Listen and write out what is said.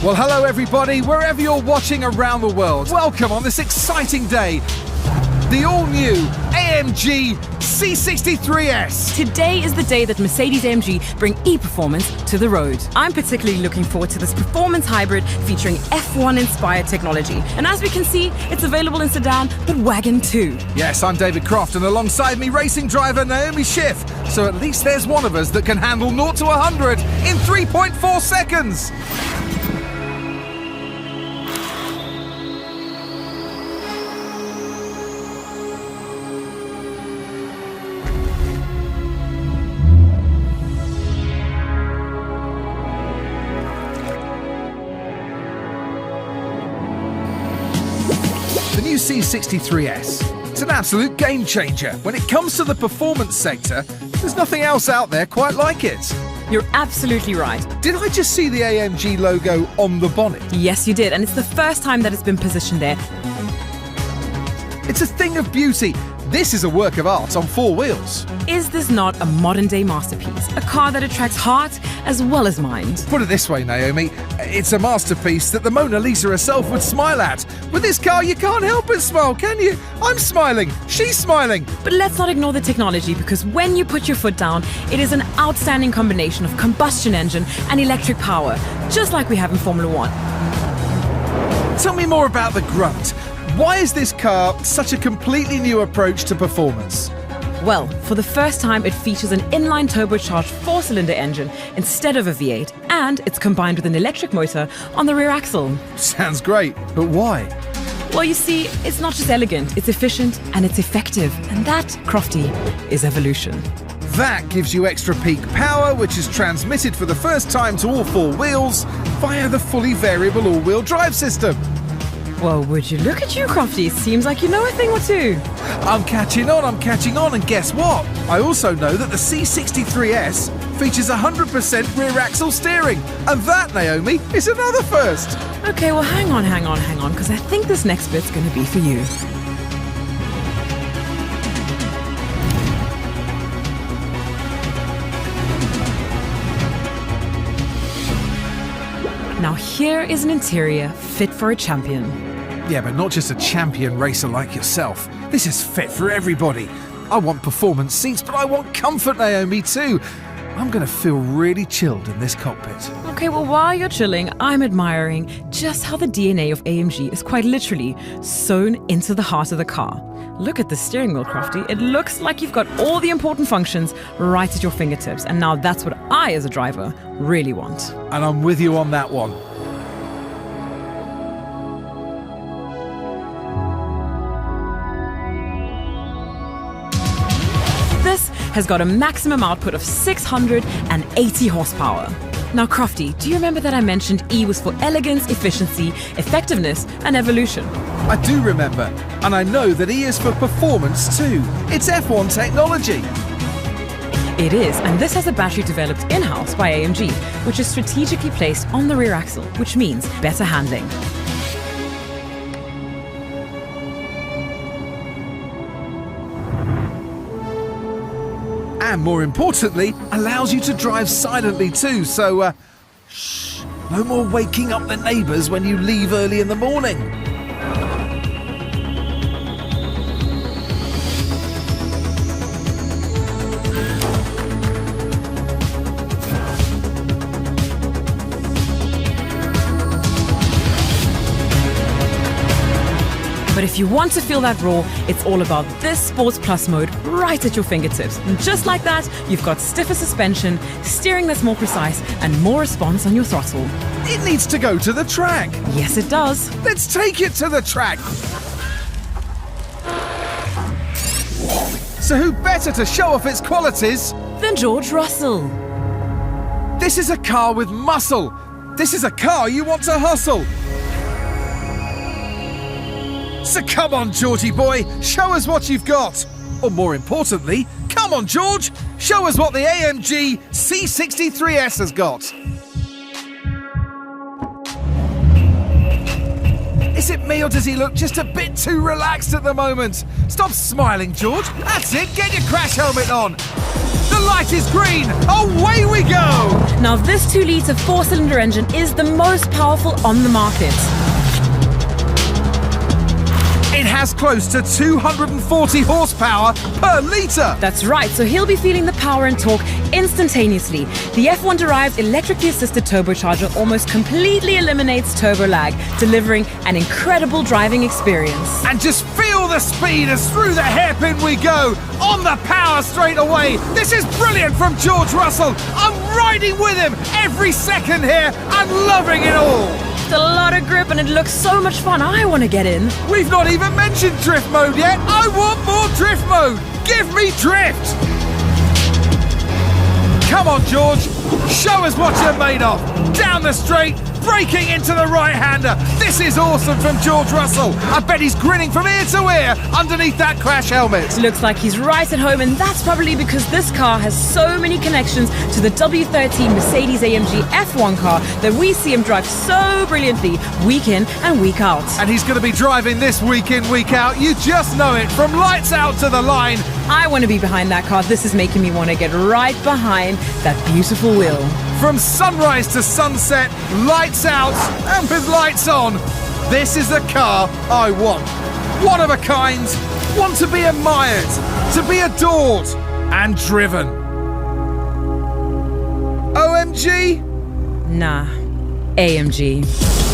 Well, hello everybody, wherever you're watching around the world. Welcome on this exciting day. The all-new Amg C63S. Today is the day that Mercedes-AMG bring e-performance to the road. I'm particularly looking forward to this performance hybrid featuring F1-inspired technology. And as we can see, it's available in sedan, but wagon too. Yes, I'm David Croft, and alongside me, racing driver Naomi Schiff. So at least there's one of us that can handle 0 to 100 in 3.4 seconds. The new C63S, it's an absolute game changer. When it comes to the performance sector, there's nothing else out there quite like it. You're absolutely right. Did I just see the AMG logo on the bonnet? Yes, you did, and it's the first time that it's been positioned there. It's a thing of beauty. This is a work of art on 4 wheels. Is this not a modern-day masterpiece? A car that attracts heart as well as mind? Put it this way, Naomi, it's a masterpiece that the Mona Lisa herself would smile at. With this car, you can't help but smile, can you? I'm smiling, she's smiling. But let's not ignore the technology, because when you put your foot down, it is an outstanding combination of combustion engine and electric power, just like we have in Formula 1. Tell me more about the grunt. Why is this car such a completely new approach to performance? Well, for the first time, it features an inline turbocharged 4-cylinder engine instead of a V8, and it's combined with an electric motor on the rear axle. Sounds great, but why? Well, you see, it's not just elegant, it's efficient and it's effective. And that, Crofty, is evolution. That gives you extra peak power, which is transmitted for the first time to all 4 wheels via the fully variable all-wheel drive system. Well, would you look at you, Crofty? Seems like you know a thing or two. I'm catching on, and guess what? I also know that the C63S features 100% rear axle steering, and that, Naomi, is another first. Okay, well, hang on, because I think this next bit's gonna be for you. Now here is an interior fit for a champion. Yeah, but not just a champion racer like yourself. This is fit for everybody. I want performance seats, but I want comfort, Naomi, too. I'm gonna feel really chilled in this cockpit. Okay, well, while you're chilling, I'm admiring just how the DNA of AMG is quite literally sewn into the heart of the car. Look at the steering wheel, Crofty. It looks like you've got all the important functions right at your fingertips. And now that's what I, as a driver, really want. And I'm with you on that one. This has got a maximum output of 680 horsepower. Now, Crofty, do you remember that I mentioned E was for elegance, efficiency, effectiveness, and evolution? I do remember, and I know that E is for performance too. It's F1 technology. It is, and this has a battery developed in-house by AMG, which is strategically placed on the rear axle, which means better handling. And more importantly, allows you to drive silently too, so shh, no more waking up the neighbours when you leave early in the morning. But if you want to feel that roar, it's all about this Sports Plus mode right at your fingertips. And just like that, you've got stiffer suspension, steering that's more precise, and more response on your throttle. It needs to go to the track. Yes, it does. Let's take it to the track. So who better to show off its qualities than George Russell? This is a car with muscle. This is a car you want to hustle. So come on, Georgie boy, show us what you've got. Or more importantly, come on, George, show us what the AMG C63S has got. Is it me, or does he look just a bit too relaxed at the moment? Stop smiling, George. That's it, get your crash helmet on. The light is green, away we go. Now, this 2-litre 4-cylinder engine is the most powerful on the market. It has close to 240 horsepower per litre. That's right, so he'll be feeling the power and torque instantaneously. The F1-derived electrically assisted turbocharger almost completely eliminates turbo lag, delivering an incredible driving experience. And just feel the speed as through the hairpin we go, on the power straight away. This is brilliant from George Russell. I'm riding with him every second here and loving it all. It's a lot of grip and it looks so much fun. I want to get in. We've not even mentioned drift mode yet. I want more drift mode. Give me drift. Come on, George. Show us what you're made of. Down the straight, braking into the right-hander. This is awesome from George Russell. I bet he's grinning from ear to ear underneath that crash helmet. Looks like he's right at home, and that's probably because this car has so many connections to the W13 Mercedes-AMG F1 car that we see him drive so brilliantly week in and week out. And he's going to be driving this week in, week out. You just know it. From lights out to the line. I want to be behind that car. This is making me want to get right behind that beautiful wheel. From sunrise to sunset, lights out and with lights on. This is the car I want. One of a kind, want to be admired, to be adored and driven. OMG? Nah, AMG.